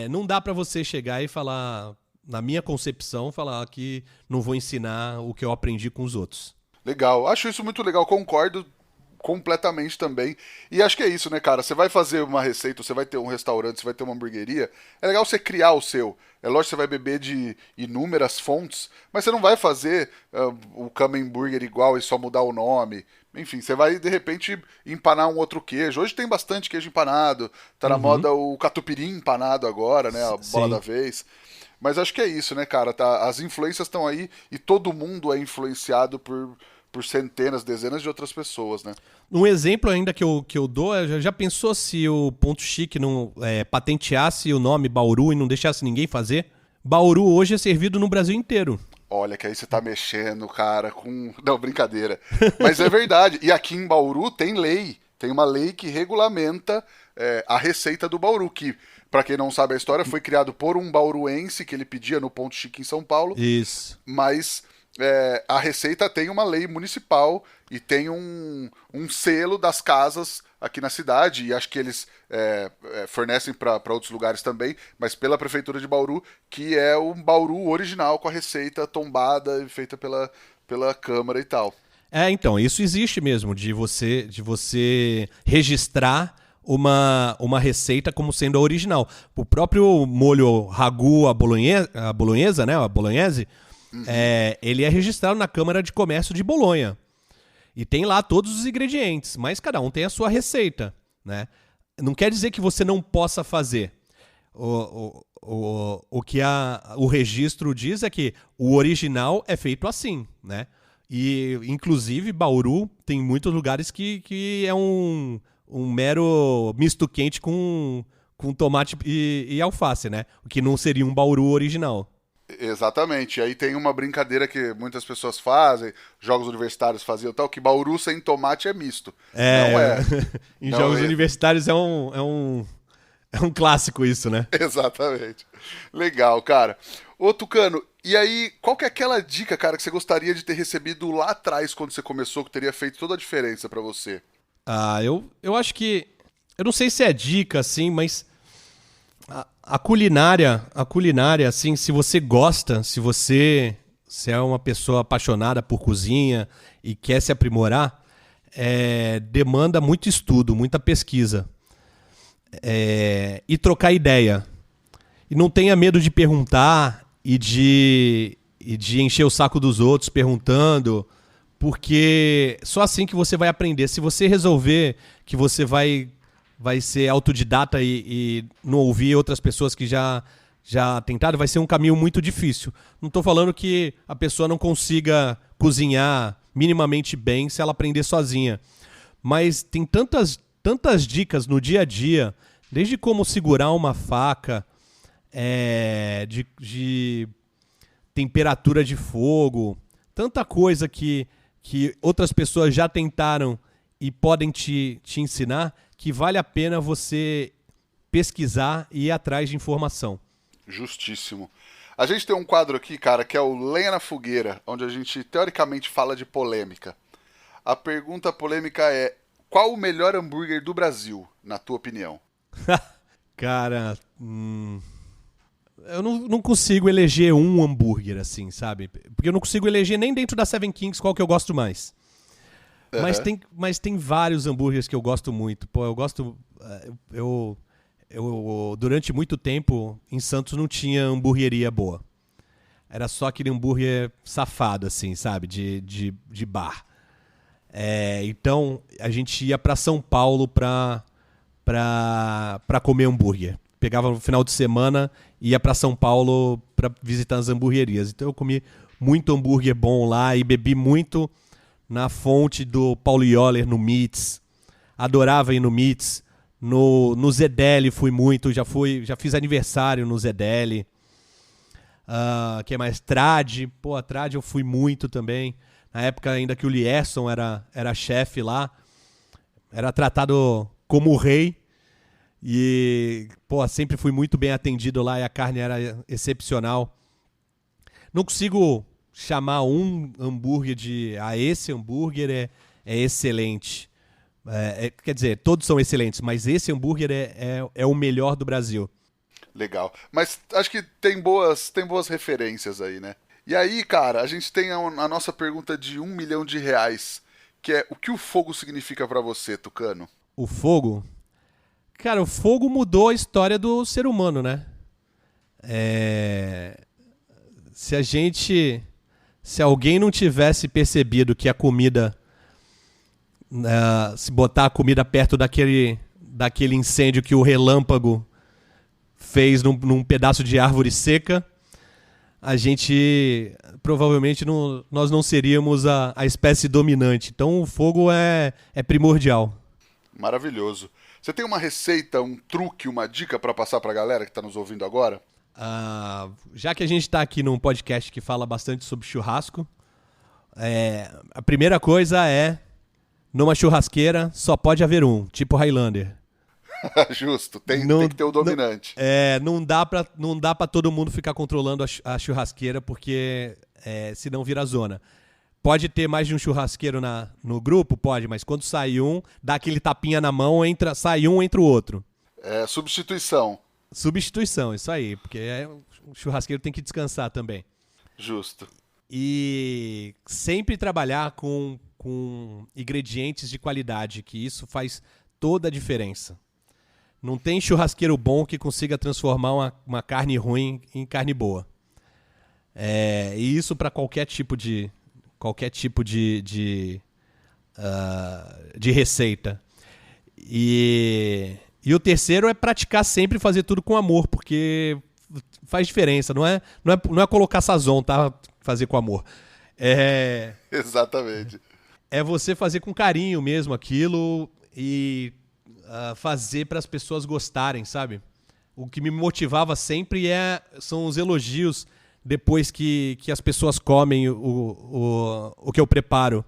não dá pra você chegar e falar, na minha concepção, falar que não vou ensinar o que eu aprendi com os outros. Legal. Acho isso muito legal. Concordo completamente também. E acho que é isso, né, cara? Você vai fazer uma receita, você vai ter um restaurante, você vai ter uma hamburgueria, é legal você criar o seu. É lógico que você vai beber de inúmeras fontes, mas você não vai fazer o camembert igual e só mudar o nome. Enfim, você vai, de repente, empanar um outro queijo. Hoje tem bastante queijo empanado, tá na moda o catupiry empanado agora, né, a bola da vez. Mas acho que é isso, né, cara? As influências estão aí e todo mundo é influenciado por centenas, dezenas de outras pessoas, né? Um exemplo ainda que eu dou, já pensou se o Ponto Chique não patenteasse o nome Bauru e não deixasse ninguém fazer? Bauru hoje é servido no Brasil inteiro. Olha, que aí você tá mexendo, cara, com... Não, brincadeira. Mas é verdade. E aqui em Bauru tem lei. Tem uma lei que regulamenta a receita do Bauru, que, pra quem não sabe a história, foi criado por um bauruense que ele pedia no Ponto Chique em São Paulo. Isso. Mas... a receita tem uma lei municipal e tem um selo das casas aqui na cidade, e acho que eles fornecem para outros lugares também, mas pela Prefeitura de Bauru, que é um Bauru original com a receita tombada e feita pela Câmara e tal. Então, isso existe mesmo, de você registrar uma receita como sendo a original. O próprio molho ragu à bolonhesa, né, a bolognese, ele é registrado na Câmara de Comércio de Bolonha. E tem lá todos os ingredientes, mas cada um tem a sua receita, né? Não quer dizer que você não possa fazer. O que o registro diz é que o original é feito assim, né? E, inclusive, Bauru tem muitos lugares que é um mero misto quente com tomate e alface, né? O que não seria um Bauru original. Exatamente, e aí tem uma brincadeira que muitas pessoas fazem, jogos universitários faziam tal, que Bauru sem tomate é misto. Não é. Em jogos universitários é um clássico isso, né? Exatamente. Legal, cara. Ô, Tucano, e aí, qual que é aquela dica, cara, que você gostaria de ter recebido lá atrás, quando você começou, que teria feito toda a diferença pra você? Eu acho que... Eu não sei se é dica, assim, mas... A culinária, assim, se você gosta, se é uma pessoa apaixonada por cozinha e quer se aprimorar, demanda muito estudo, muita pesquisa. E trocar ideia. E não tenha medo de perguntar e de encher o saco dos outros perguntando, porque só assim que você vai aprender. Se você resolver que você vai ser autodidata e não ouvir outras pessoas que já tentaram, vai ser um caminho muito difícil. Não estou falando que a pessoa não consiga cozinhar minimamente bem se ela aprender sozinha. Mas tem tantas dicas no dia a dia, desde como segurar uma faca, de temperatura de fogo, tanta coisa que outras pessoas já tentaram e podem te ensinar, que vale a pena você pesquisar e ir atrás de informação. Justíssimo. A gente tem um quadro aqui, cara, que é o Lenha na Fogueira, onde a gente teoricamente fala de polêmica. A pergunta polêmica é: qual o melhor hambúrguer do Brasil, na tua opinião? Cara, eu não consigo eleger um hambúrguer assim, sabe? Porque eu não consigo eleger nem dentro da Seven Kings qual que eu gosto mais. Uhum. Mas tem vários hambúrgueres que eu gosto muito. Pô, eu gosto... Eu durante muito tempo, em Santos não tinha hamburgueria boa. Era só aquele hambúrguer safado, assim, sabe? De bar. Então, a gente ia pra São Paulo pra comer hambúrguer. Pegava no final de semana e ia pra São Paulo pra visitar as hamburguerias. Então eu comi muito hambúrguer bom lá e bebi muito na fonte do Paulo Yoller no Meats. Adorava ir no Meats. No Zedeli fui muito, já fiz aniversário no Zedeli. Que mais? Trad. Pô, a Trad eu fui muito também. Na época ainda que o Lierson era chefe lá. Era tratado como rei. E, pô, sempre fui muito bem atendido lá e a carne era excepcional. Não consigo chamar um hambúrguer esse hambúrguer é excelente. Quer dizer, todos são excelentes, mas esse hambúrguer é o melhor do Brasil. Legal. Mas acho que tem boas referências aí, né? E aí, cara, a gente tem a nossa pergunta de R$1 milhão, que é: o que o fogo significa pra você, Tucano? O fogo? Cara, o fogo mudou a história do ser humano, né? Se alguém não tivesse percebido que a comida... se botar a comida perto daquele incêndio que o relâmpago fez num pedaço de árvore seca, a gente provavelmente nós não seríamos a espécie dominante. Então o fogo é primordial. Maravilhoso. Você tem uma receita, um truque, uma dica pra passar pra galera que tá nos ouvindo agora? Já que a gente tá aqui num podcast que fala bastante sobre churrasco, a primeira coisa numa churrasqueira só pode haver um, tipo Highlander. Justo, tem que ter o dominante. Não dá pra todo mundo ficar controlando a churrasqueira, porque senão vira zona. Pode ter mais de um churrasqueiro no grupo? Pode, mas quando sai um, dá aquele tapinha na mão, sai um, entra o outro. Substituição. Substituição, isso aí, porque o churrasqueiro tem que descansar também. Justo. E sempre trabalhar com ingredientes de qualidade, que isso faz toda a diferença. Não tem churrasqueiro bom que consiga transformar uma carne ruim em carne boa. E isso para qualquer tipo de receita. E o terceiro é praticar sempre fazer tudo com amor, porque faz diferença. Não é colocar sazon, tá? Fazer com amor. Exatamente. É você fazer com carinho mesmo aquilo e fazer para as pessoas gostarem, sabe? O que me motivava sempre são os elogios depois que as pessoas comem o que eu preparo.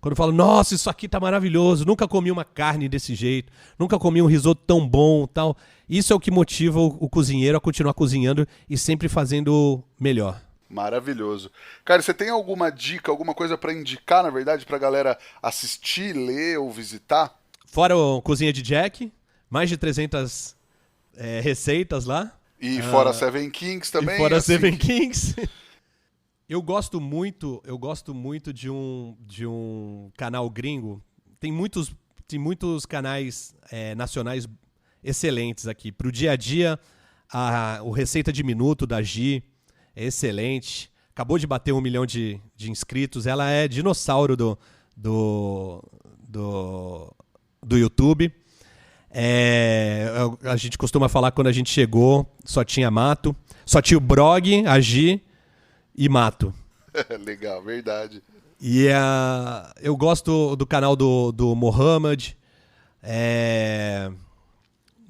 Quando eu falo, nossa, isso aqui tá maravilhoso, nunca comi uma carne desse jeito, nunca comi um risoto tão bom, tal. Isso é o que motiva o cozinheiro a continuar cozinhando e sempre fazendo melhor. Maravilhoso. Cara, você tem alguma dica, alguma coisa pra indicar, na verdade, pra galera assistir, ler ou visitar? Fora o Cozinha de Jack, mais de 300 receitas lá. E fora Seven Kings também? E fora Seven Kings. Eu gosto muito de um canal gringo. Tem muitos canais nacionais excelentes aqui. Pro dia a dia, O Receita de Minuto da Gi é excelente. Acabou de bater 1 milhão de inscritos. Ela é dinossauro do YouTube. A gente costuma falar que quando a gente chegou, só tinha mato. Só tinha o Brog, a Gi e mato. Legal, verdade. E eu gosto do canal do Mohamed.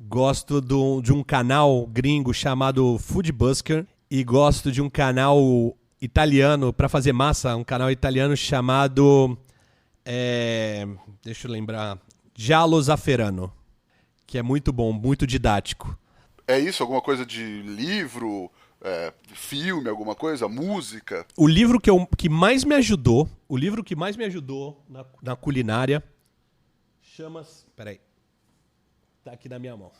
Gosto de um canal gringo chamado Food Busker. E gosto de um canal italiano para fazer massa. Um canal italiano chamado... deixa eu lembrar... Giallo Zafferano. Que é muito bom, muito didático. É isso? Alguma coisa de livro, filme, alguma coisa? Música? O livro que mais me ajudou, na culinária, chama-se... Peraí. Tá aqui na minha mão.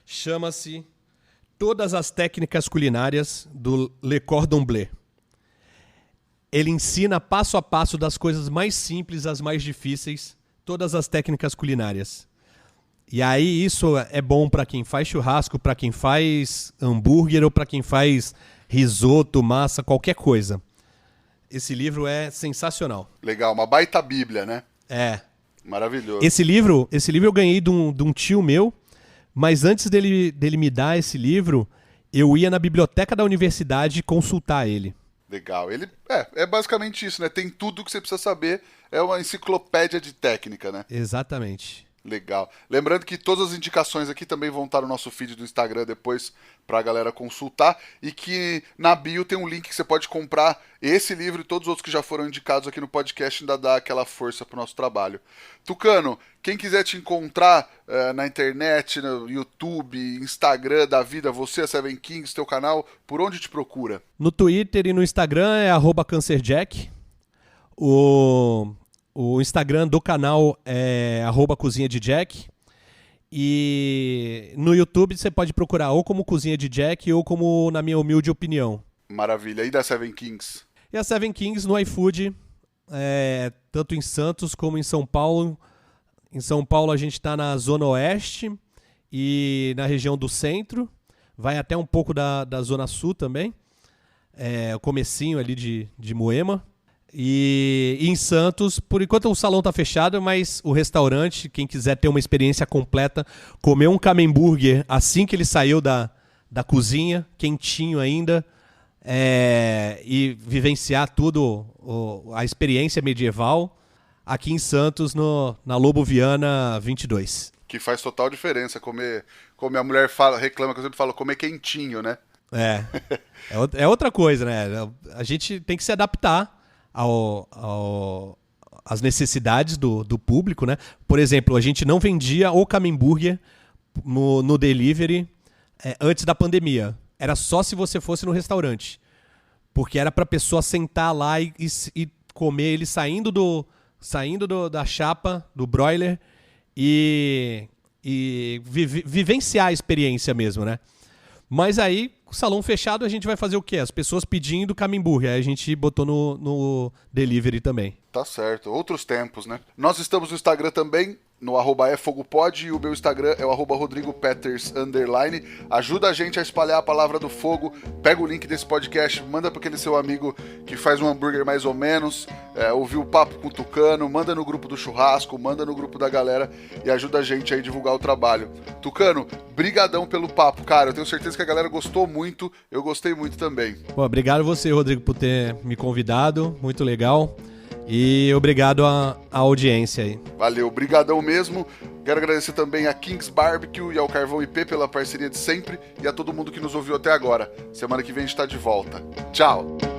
Chama-se Todas as Técnicas Culinárias, do Le Cordon Bleu. Ele ensina passo a passo das coisas mais simples às mais difíceis, todas as técnicas culinárias. E aí isso é bom para quem faz churrasco, para quem faz hambúrguer ou para quem faz risoto, massa, qualquer coisa. Esse livro é sensacional. Legal, uma baita bíblia, né? É. Maravilhoso. Esse livro eu ganhei de um tio meu, mas antes dele me dar esse livro, eu ia na biblioteca da universidade consultar ele. Legal. Ele é basicamente isso, né? Tem tudo que você precisa saber. É uma enciclopédia de técnica, né? Exatamente. Legal. Lembrando que todas as indicações aqui também vão estar no nosso feed do Instagram depois pra galera consultar, e que na bio tem um link que você pode comprar esse livro e todos os outros que já foram indicados aqui no podcast, ainda dá aquela força pro nosso trabalho. Tucano, quem quiser te encontrar na internet, no YouTube, Instagram da vida, você, a Seven Kings, teu canal, por onde te procura? No Twitter e no Instagram é @cancerjack. O Instagram do canal é @cozinha de Jack. E no YouTube você pode procurar ou como Cozinha de Jack ou como Na Minha Humilde Opinião. Maravilha. E da Seven Kings? E a Seven Kings no iFood, tanto em Santos como em São Paulo. Em São Paulo a gente está na Zona Oeste e na região do Centro. Vai até um pouco da Zona Sul também. O comecinho ali de Moema. E em Santos, por enquanto o salão tá fechado, mas o restaurante, quem quiser ter uma experiência completa, comer um camembert assim que ele saiu da cozinha, quentinho ainda, e vivenciar tudo, a experiência medieval, aqui em Santos, na Lobo Viana 22. Que faz total diferença comer, como a mulher reclama, que eu sempre falo, comer quentinho, né? É outra coisa, né? A gente tem que se adaptar as necessidades do público, né? Por exemplo, a gente não vendia o camembert no delivery antes da pandemia. Era só se você fosse no restaurante. Porque era pra pessoa sentar lá e comer ele saindo da chapa, do broiler, e vivenciar a experiência mesmo, né? Mas aí, o salão fechado, a gente vai fazer o quê? As pessoas pedindo camembert. Aí a gente botou no delivery também. Tá certo. Outros tempos, né? Nós estamos no Instagram também, no @efogopod, e o meu Instagram é o @rodrigopeters_. Ajuda a gente a espalhar a palavra do fogo. Pega o link desse podcast, manda para aquele seu amigo que faz um hambúrguer mais ou menos, ouviu o papo com o Tucano, manda no grupo do churrasco, manda no grupo da galera e ajuda a gente aí a divulgar o trabalho. Tucano, brigadão pelo papo, cara. Eu tenho certeza que a galera gostou muito, eu gostei muito também. Pô, obrigado você, Rodrigo, por ter me convidado, muito legal. E obrigado à audiência aí. Valeu, brigadão mesmo. Quero agradecer também a Kings Barbecue e ao Carvão IP pela parceria de sempre e a todo mundo que nos ouviu até agora. Semana que vem a gente tá de volta. Tchau!